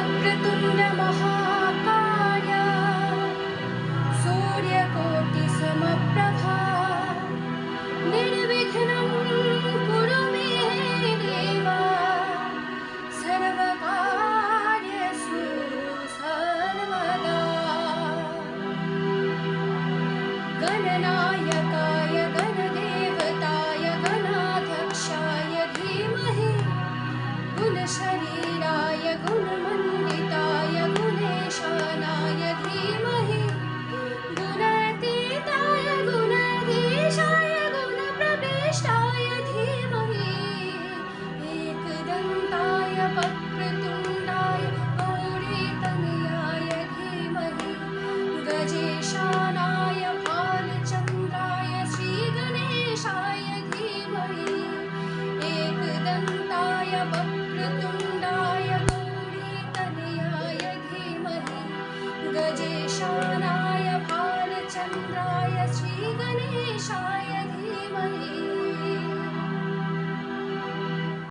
वक्रतुण्ड महाकाय सूर्यकोटिसमप्रभा निर्विघ्नं कुरु मे देव सर्वकार्येषु सर्वदा। गणनायकाय गणदेवताय गणाध्यक्षाय धीमहि गुणशरीराय गुणमण्डिताय गुणेशानाय धीमहि गुणातीताय गुणाधीशाय गुणप्रविष्टाय धीमहि एकदन्ताय वक्रतुण्डाय गौरीतनयाय धीमहि गजेशानाय भालचन्द्राय श्रीगणेशाय धीमहि एकदन्ताय वक्रतुण्डाय गौरीतनयाय धीमहि गजेशानाय